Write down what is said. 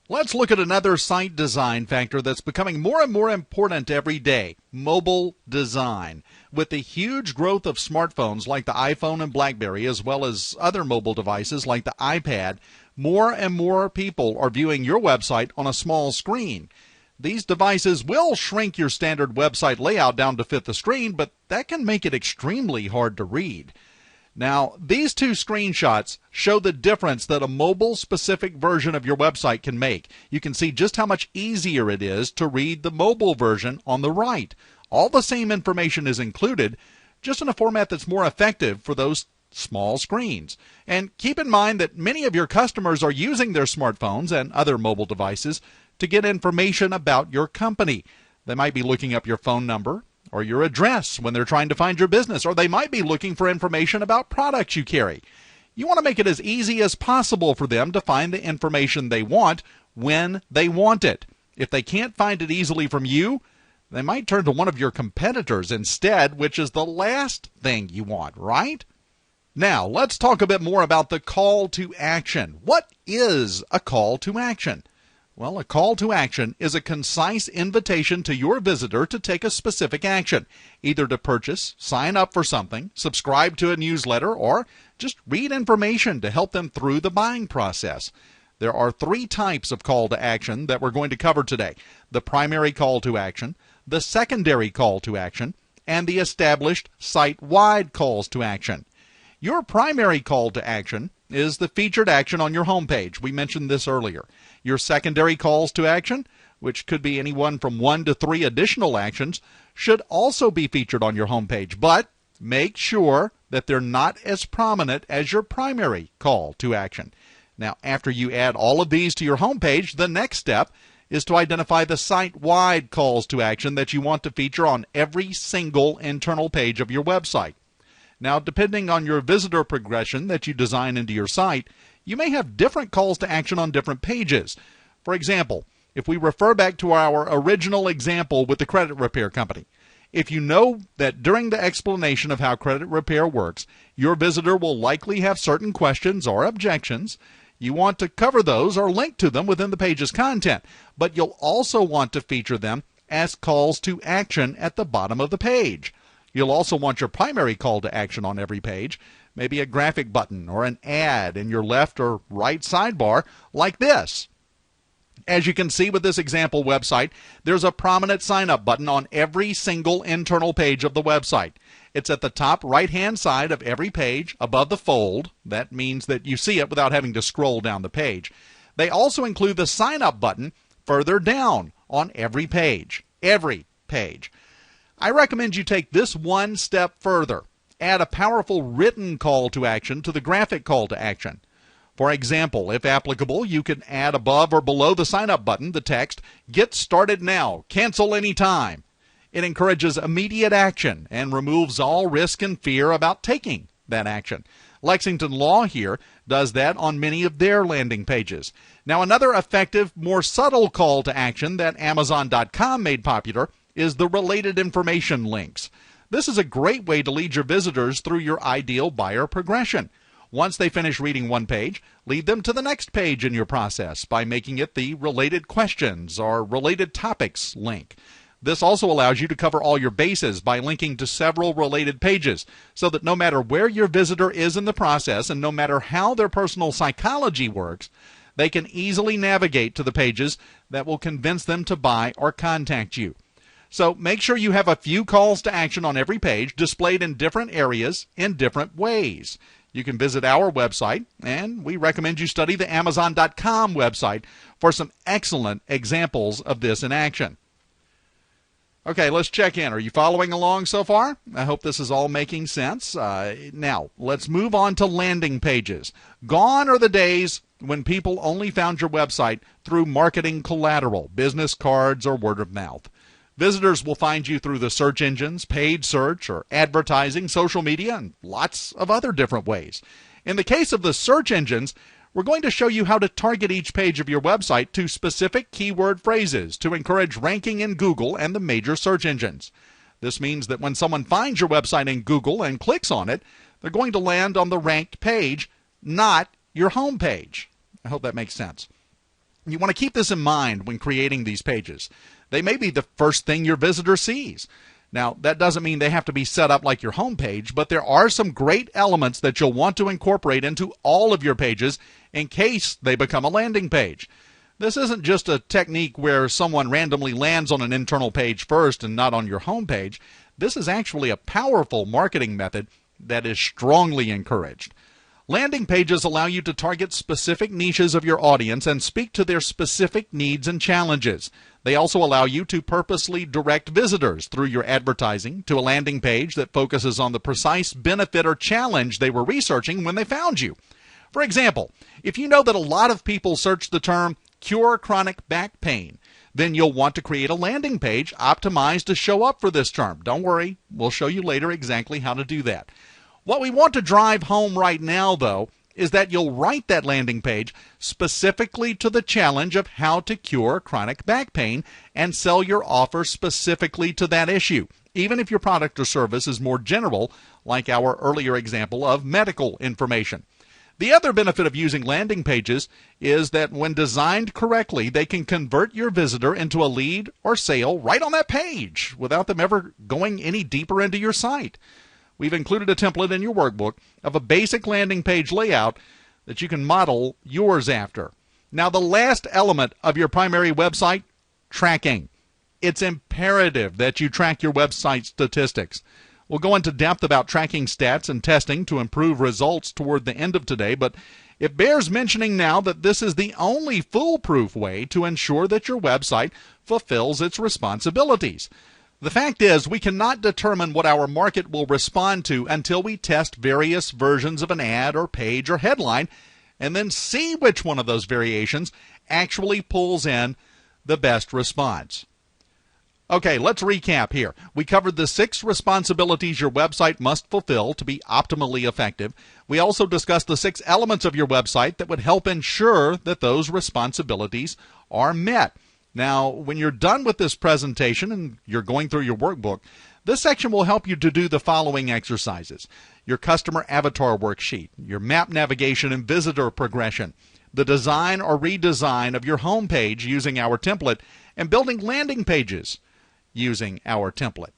Let's look at another site design factor that's becoming more and more important every day: mobile design. With the huge growth of smartphones like the iPhone and BlackBerry, as well as other mobile devices like the iPad, more and more people are viewing your website on a small screen. These devices will shrink your standard website layout down to fit the screen, but that can make it extremely hard to read. Now, these two screenshots show the difference that a mobile-specific version of your website can make. You can see just how much easier it is to read the mobile version on the right. All the same information is included, just in a format that's more effective for those small screens. And keep in mind that many of your customers are using their smartphones and other mobile devices to get information about your company. They might be looking up your phone number or your address when they're trying to find your business, or they might be looking for information about products you carry. You want to make it as easy as possible for them to find the information they want when they want it. If they can't find it easily from you, they might turn to one of your competitors instead, which is the last thing you want, right? Now, let's talk a bit more about the call to action. What is a call to action? Well, a call to action is a concise invitation to your visitor to take a specific action, either to purchase, sign up for something, subscribe to a newsletter, or just read information to help them through the buying process. There are three types of call to action that we're going to cover today: the primary call to action, the secondary call to action, and the established site-wide calls to action. Your primary call to action is the featured action on your homepage. We mentioned this earlier. Your secondary calls to action, which could be anyone from 1 to 3 additional actions, should also be featured on your homepage, but make sure that they're not as prominent as your primary call to action. Now, after you add all of these to your homepage, the next step is to identify the site-wide calls to action that you want to feature on every single internal page of your website. Now, depending on your visitor progression that you design into your site, you may have different calls to action on different pages. For example, if we refer back to our original example with the credit repair company, if you know that during the explanation of how credit repair works, your visitor will likely have certain questions or objections, you want to cover those or link to them within the page's content, but you'll also want to feature them as calls to action at the bottom of the page. You'll also want your primary call to action on every page, maybe a graphic button or an ad in your left or right sidebar like this. As you can see with this example website, there's a prominent sign-up button on every single internal page of the website. It's at the top right-hand side of every page above the fold. That means that you see it without having to scroll down the page. They also include the sign-up button further down on every page. Every page. I recommend you take this one step further. Add a powerful written call to action to the graphic call to action. For example, if applicable, you can add above or below the sign-up button the text, "Get started now, cancel anytime." It encourages immediate action and removes all risk and fear about taking that action. Lexington Law here does that on many of their landing pages. Now, another effective, more subtle call to action that Amazon.com made popular is the related information links. This is a great way to lead your visitors through your ideal buyer progression. Once they finish reading one page, lead them to the next page in your process by making it the related questions or related topics link. This also allows you to cover all your bases by linking to several related pages, so that no matter where your visitor is in the process and no matter how their personal psychology works, they can easily navigate to the pages that will convince them to buy or contact you. So make sure you have a few calls to action on every page displayed in different areas in different ways. You can visit our website, and we recommend you study the Amazon.com website for some excellent examples of this in action. Okay, let's check in. Are you following along so far? I hope this is all making sense. Now, let's move on to landing pages. Gone are the days when people only found your website through marketing collateral, business cards, or word of mouth. Visitors will find you through the search engines, paid search, or advertising, social media, and lots of other different ways. In the case of the search engines, we're going to show you how to target each page of your website to specific keyword phrases to encourage ranking in Google and the major search engines. This means that when someone finds your website in Google and clicks on it, they're going to land on the ranked page, not your home page. I hope that makes sense. You want to keep this in mind when creating these pages. They may be the first thing your visitor sees. Now, that doesn't mean they have to be set up like your home page, but there are some great elements that you'll want to incorporate into all of your pages in case they become a landing page. This isn't just a technique where someone randomly lands on an internal page first and not on your home page. This is actually a powerful marketing method that is strongly encouraged. Landing pages allow you to target specific niches of your audience and speak to their specific needs and challenges. They also allow you to purposely direct visitors through your advertising to a landing page that focuses on the precise benefit or challenge they were researching when they found you. For example, if you know that a lot of people search the term cure chronic back pain, then you'll want to create a landing page optimized to show up for this term. Don't worry, we'll show you later exactly how to do that. What we want to drive home right now, though, is that you'll write that landing page specifically to the challenge of how to cure chronic back pain and sell your offer specifically to that issue, even if your product or service is more general, like our earlier example of medical information. The other benefit of using landing pages is that when designed correctly, they can convert your visitor into a lead or sale right on that page without them ever going any deeper into your site. We've included a template in your workbook of a basic landing page layout that you can model yours after. Now, the last element of your primary website, tracking. It's imperative that you track your website statistics. We'll go into depth about tracking stats and testing to improve results toward the end of today, but it bears mentioning now that this is the only foolproof way to ensure that your website fulfills its responsibilities. The fact is, we cannot determine what our market will respond to until we test various versions of an ad or page or headline and then see which one of those variations actually pulls in the best response. Okay, let's recap here. We covered the 6 responsibilities your website must fulfill to be optimally effective. We also discussed the 6 elements of your website that would help ensure that those responsibilities are met. Now, when you're done with this presentation and you're going through your workbook, this section will help you to do the following exercises: your customer avatar worksheet, your map navigation and visitor progression, the design or redesign of your home page using our template, and building landing pages using our template.